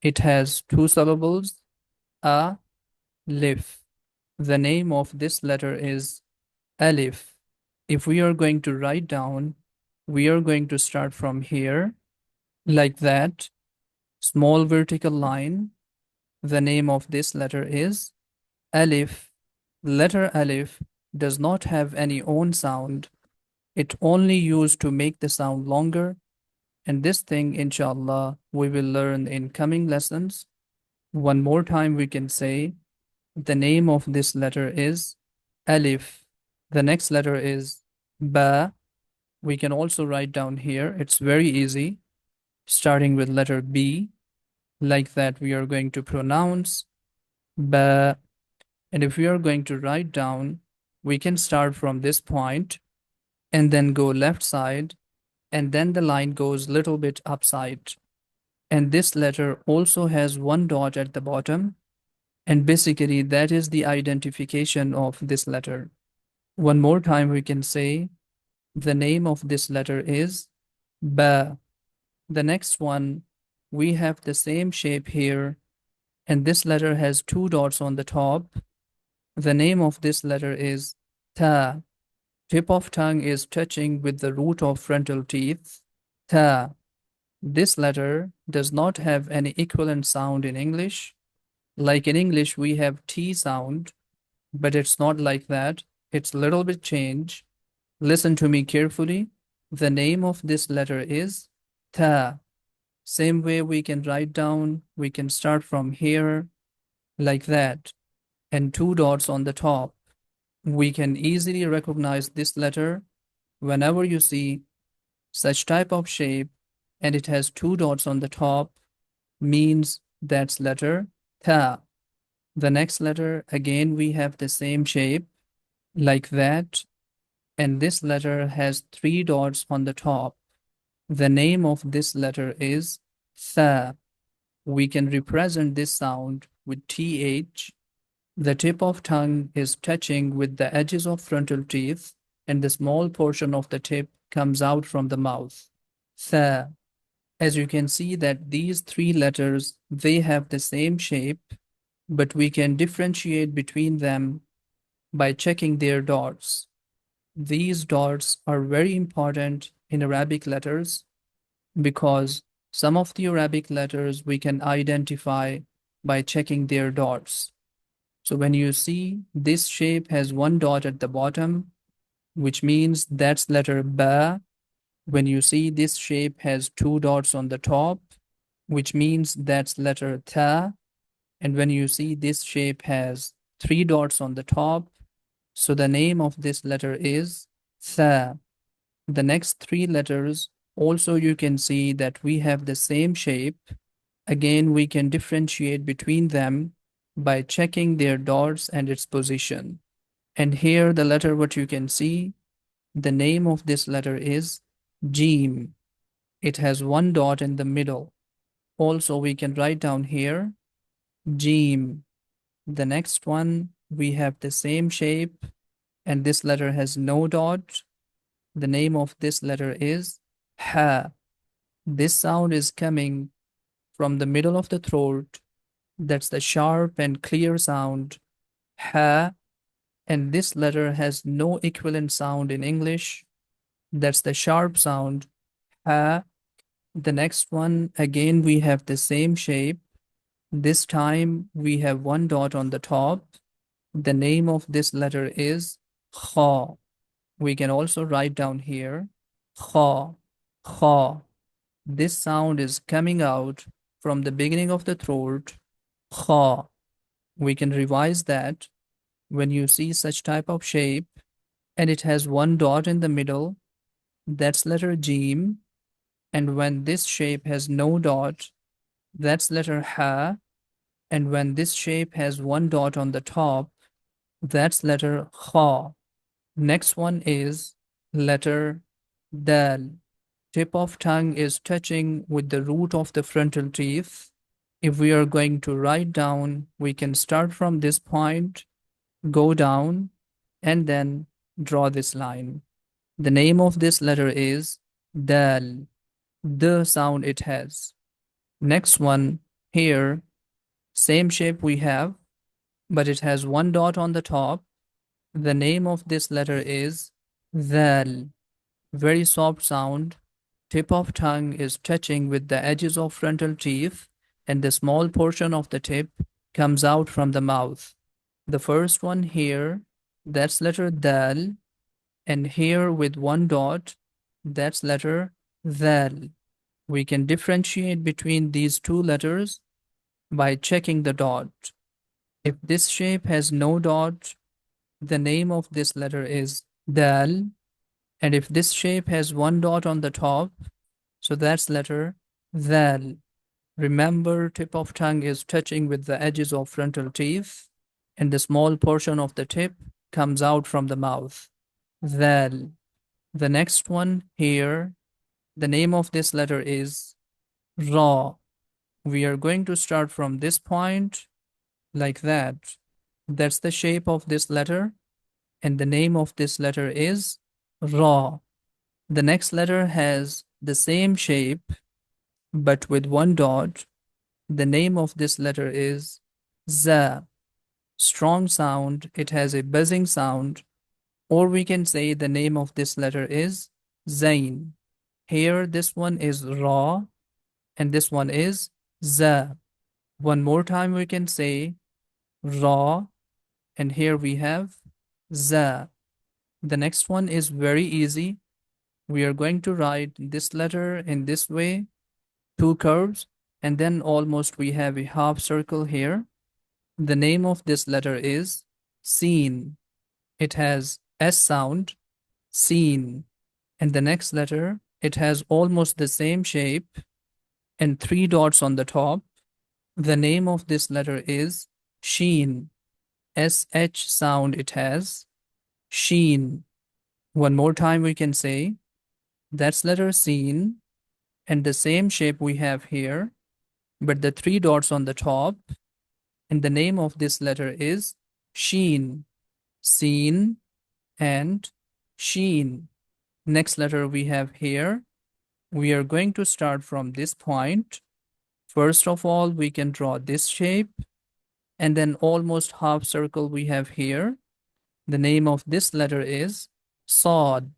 It has two syllables, a, lif. The name of this letter is alif. If we are going to write down, we are going to start from here, like that, small vertical line. The name of this letter is alif. Letter alif does not have any own sound. It only used to make the sound longer. And this thing, inshallah, we will learn in coming lessons. One more time, we can say the name of this letter is alif. The next letter is ba. We can also write down here. It's very easy. Starting with letter B, like that, we are going to pronounce ba. And if we are going to write down, we can start from this point and then go left side, and then the line goes little bit upside. And this letter also has one dot at the bottom. And basically, that is the identification of this letter. One more time, we can say the name of this letter is ba. The next one, we have the same shape here, and this letter has two dots on the top. The name of this letter is ta. Tip of tongue is touching with the root of frontal teeth. Ta. This letter does not have any equivalent sound in English. Like in English, we have T sound, but it's not like that. It's a little bit changed. Listen to me carefully. The name of this letter is ta. Same way we can write down, we can start from here, like that, and two dots on the top. We can easily recognize this letter whenever you see such type of shape and it has two dots on the top, means that's letter ta. The next letter, again, we have the same shape, like that, and this letter has three dots on the top. The name of this letter is tha. We can represent this sound with th. The tip of tongue is touching with the edges of frontal teeth, and the small portion of the tip comes out from the mouth. Tha. As you can see that these three letters, they have the same shape, but we can differentiate between them by checking their dots. These dots are very important in Arabic letters because some of the Arabic letters we can identify by checking their dots. So when you see this shape has one dot at the bottom, which means that's letter ba. When you see this shape has two dots on the top, which means that's letter ta. And when you see this shape has three dots on the top, so the name of this letter is tha. The next three letters, also you can see that we have the same shape. Again, we can differentiate between them by checking their dots and its position. And here the letter, what you can see, the name of this letter is Jeem. It has one dot in the middle. Also, we can write down here Jeem. The next one, we have the same shape, and this letter has no dot. The name of this letter is Ha. This sound is coming from the middle of the throat. That's the sharp and clear sound, Ha. And this letter has no equivalent sound in English. That's the sharp sound, Ha. The next one, again, we have the same shape. This time we have one dot on the top. The name of this letter is Kha. We can also write down here Kha. Kha. This sound is coming out from the beginning of the throat. Kha. We can revise that. When you see such type of shape and it has one dot in the middle, that's letter Jeem. And when this shape has no dot, that's letter Ha. And when this shape has one dot on the top, that's letter Kha. Next one is letter Dhal. Tip of tongue is touching with the root of the frontal teeth. If we are going to write down, we can start from this point, go down, and then draw this line. The name of this letter is Dhal. The sound it has. Next one, Here, same shape we have, but it has one dot on the top. The name of this letter is Dhal. Very soft sound. Tip of tongue is touching with the edges of frontal teeth, and the small portion of the tip comes out from the mouth. The first one here, that's letter Dal, and here with one dot, that's letter Dhal. We can differentiate between these two letters by checking the dot. If this shape has no dot, the name of this letter is Dal, and if this shape has one dot on the top, so that's letter Dhal. Remember, tip of tongue is touching with the edges of frontal teeth, and the small portion of the tip comes out from the mouth. Dhal. The next one here, the name of this letter is Raw. We are going to start from this point like that. That's the shape of this letter, and the name of this letter is Raw. The next letter has the same shape, but with one dot. The name of this letter is Za. Strong sound, it has a buzzing sound, or we can say the name of this letter is Zain. Here, this one is Ra, and this one is Za. One more time, we can say Ra, and here we have Za. The next one is very easy. We are going to write this letter in this way, two curves, and then almost we have a half circle here. The name of this letter is Sheen. It has S sound, Sheen. And the next letter, it has almost the same shape and three dots on the top. The name of this letter is Sheen. SH sound it has, Sheen. One more time we can say, that's letter Sheen, and the same shape we have here, but the three dots on the top, and the name of this letter is Sheen. Seen and Sheen. Next letter we have here. We are going to start from this point. First of all, we can draw this shape, and then almost half circle we have here. The name of this letter is Sod.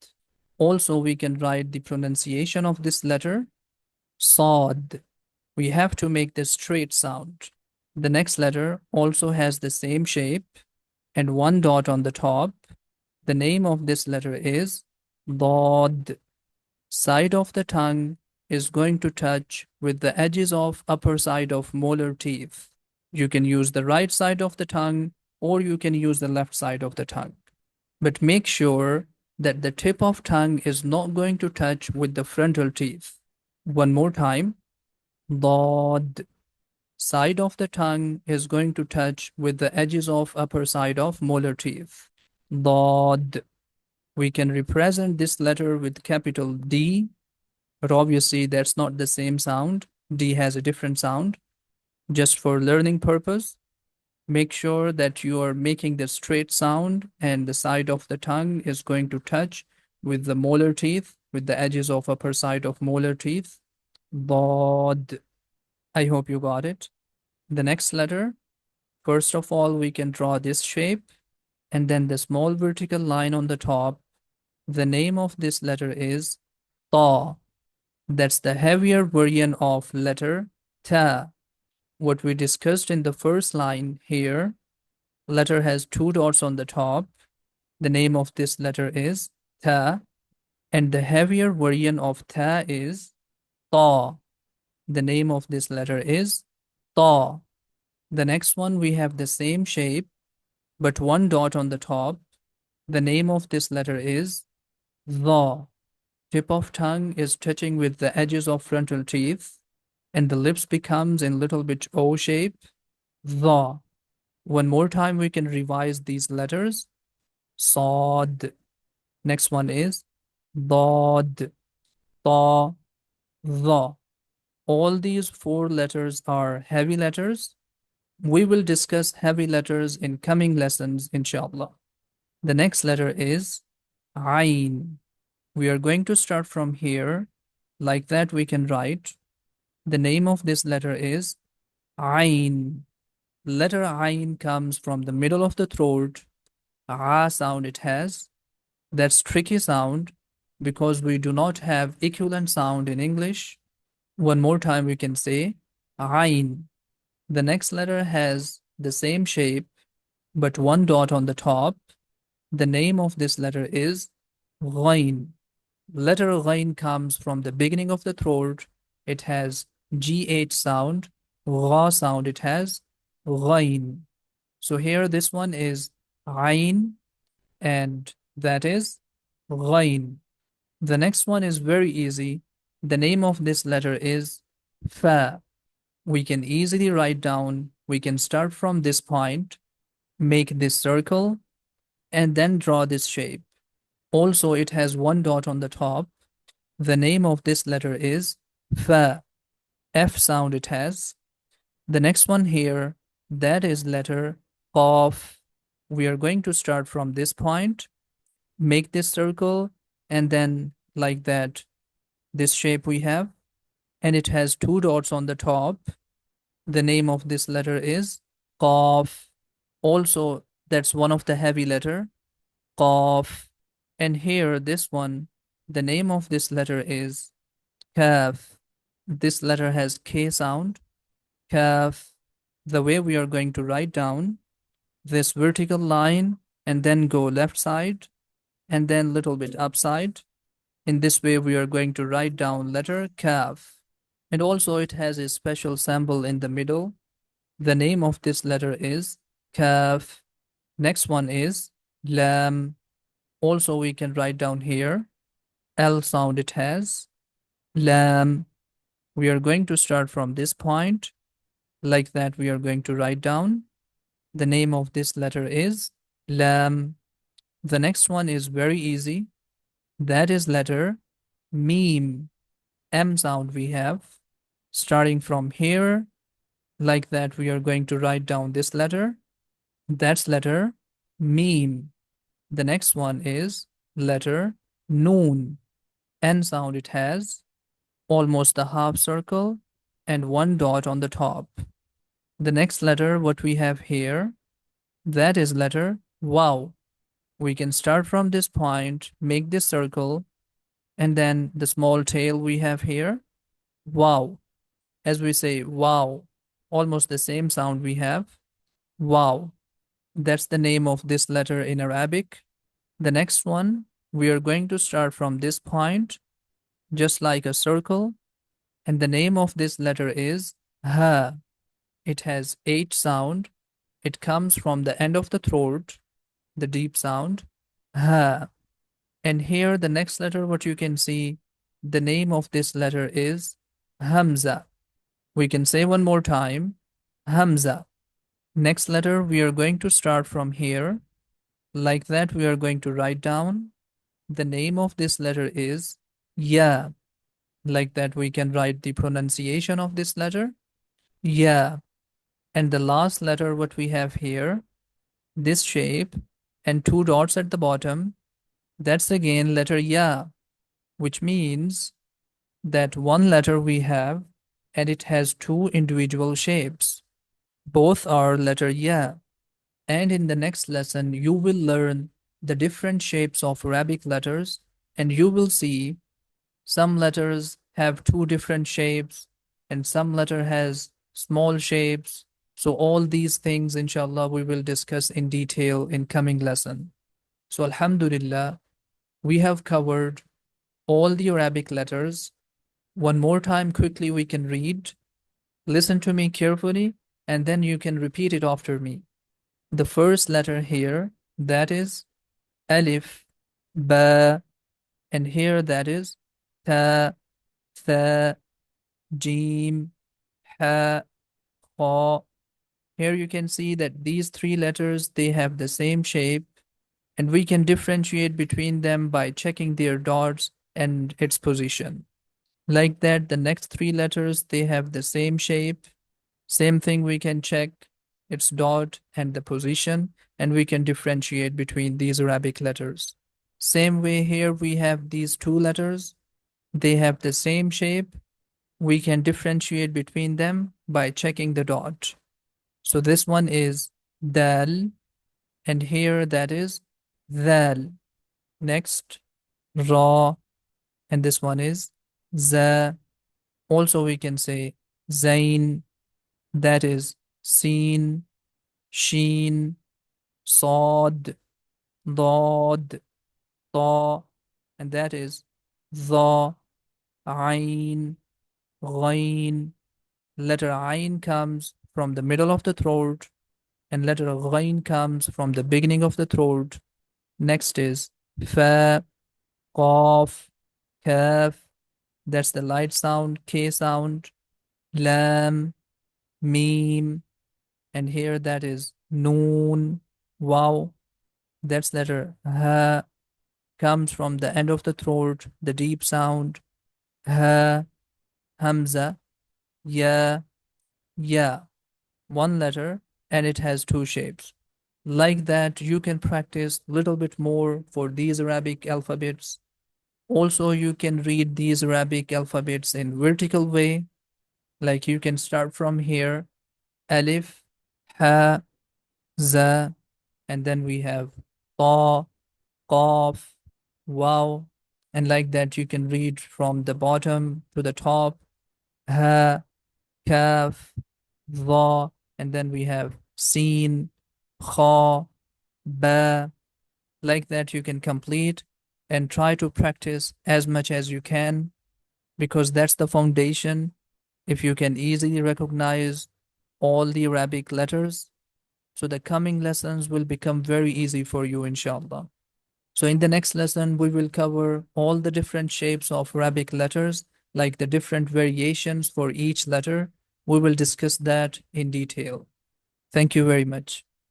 Also, we can write the pronunciation of this letter, Sod. We have to make the straight sound. The next letter also has the same shape and one dot on the top. The name of this letter is Dod. Side of the tongue is going to touch with the edges of upper side of molar teeth. You can use the right side of the tongue, or you can use the left side of the tongue. But make sure that the tip of tongue is not going to touch with the frontal teeth. One more time. Dod. Side of the tongue is going to touch with the edges of upper side of molar teeth. Dod. We can represent this letter with capital D, but obviously that's not the same sound. D has a different sound. Just for learning purpose, make sure that you are making the straight sound and the side of the tongue is going to touch with the molar teeth, with the edges of upper side of molar teeth. Dod. I hope you got it. The next letter, first of all, we can draw this shape and then the small vertical line on the top. The name of this letter is Ta. That's the heavier version of letter Ta. What we discussed in the first line here, letter has two dots on the top. The name of this letter is Ta, and the heavier version of Ta is Ta. The name of this letter is Ta. The next one, we have the same shape, but one dot on the top. The name of this letter is Dha. Tip of tongue is touching with the edges of frontal teeth, and the lips becomes in little bit O shape. Dha. One more time we can revise these letters. Sod. Next one is Dod. Ta. Dha. All these four letters are heavy letters. We will discuss heavy letters in coming lessons, inshallah. The next letter is Ghain. We are going to start from here. Like that we can write. The name of this letter is Ain. Letter Ain comes from the middle of the throat. Ah sound it has. That's tricky sound because we do not have equivalent sound in English. One more time we can say Ain. The next letter has the same shape but one dot on the top. The name of this letter is Ghain. Letter Ghain comes from the beginning of the throat. It has GH sound, Ra sound it has, Ghain. So here this one is Ain and that is Ghain. The next one is very easy. The name of this letter is Fa. We can easily write down, we can start from this point, make this circle, and then draw this shape. Also, it has one dot on the top. The name of this letter is Fa. F sound it has. The next one here, that is letter Qaf. We are going to start from this point, make this circle, and then like that, this shape we have, and it has two dots on the top. The name of this letter is Qaf. Also, that's one of the heavy letter, Qaf. And here, this one, the name of this letter is Kaf. This letter has K sound, Kaf. The way we are going to write down this vertical line and then go left side and then little bit upside. In this way, we are going to write down letter Kaf. And also it has a special symbol in the middle. The name of this letter is Kaf. Next one is Lam. Also we can write down here. L sound it has. Lam. We are going to start from this point. Like that we are going to write down. The name of this letter is Lam. The next one is very easy. That is letter Meem. M sound we have. Starting from here, like that we are going to write down this letter. That's letter Meem. The next one is letter Noon. N sound it has. Almost a half circle and one dot on the top. The next letter what we have here, that is letter Waw. We can start from this point, make this circle, and then the small tail we have here, Waw. As we say wow, almost the same sound we have, Waw. That's the name of this letter in Arabic. The next one, we are going to start from this point, just like a circle, and the name of this letter is Ha. It has H sound. It comes from the end of the throat, the deep sound, Ha. And here the next letter, what you can see, the name of this letter is Hamza. We can say one more time, Hamza. Next letter, we are going to start from here. Like that, we are going to write down. The name of this letter is Ya. Like that, we can write the pronunciation of this letter, Ya. And the last letter, what we have here, this shape and two dots at the bottom, that's again letter Ya, which means that one letter we have and it has two individual shapes. Both are letter Ya. And in the next lesson, you will learn the different shapes of Arabic letters and you will see some letters have two different shapes and some letter has small shapes. So all these things, inshallah, we will discuss in detail in coming lesson. So alhamdulillah, we have covered all the Arabic letters. One more time quickly we can read. Listen to me carefully and then you can repeat it after me. The first letter here, that is Alif, Ba, and here that is Ta, Tha, Jeem, Ha, Kha. Here you can see that these three letters, they have the same shape and we can differentiate between them by checking their dots and its position. Like that, the next three letters, they have the same shape. Same thing, we can check its dot and the position, and we can differentiate between these Arabic letters. Same way here, we have these two letters. They have the same shape. we can differentiate between them by checking the dot. So this one is Dal, and here that is Dhal. Next, Ra, and this one is Za. Also, we can say Zain, that is Seen, Sheen, Sod, Dod, Ta, and that is Dha, Ain, Ghain. Letter Ain comes from the middle of the throat, and letter Ghain comes from the beginning of the throat. Next is Fa, Qaf, Kaf, that's the light sound, K sound, Lam, Meem, and here that is Noon, Waw, that's letter Ha, comes from the end of the throat, the deep sound, Ha, Hamza, Ya, Ya, one letter, and it has two shapes. Like that, you can practice a little bit more for these Arabic alphabets. Also, you can read these Arabic alphabets in vertical way. Like you can start from here, Alif, Ha, Za, and then we have Ta, Qaf, Waw, and like that you can read from the bottom to the top, Ha, Kaf, Dha, and then we have Seen, Kha, Ba. Like that you can complete and try to practice as much as you can, because that's the foundation. If you can easily recognize all the Arabic letters, so the coming lessons will become very easy for you, inshallah. So in the next lesson, we will cover all the different shapes of Arabic letters, like the different variations for each letter. We will discuss that in detail. Thank you very much.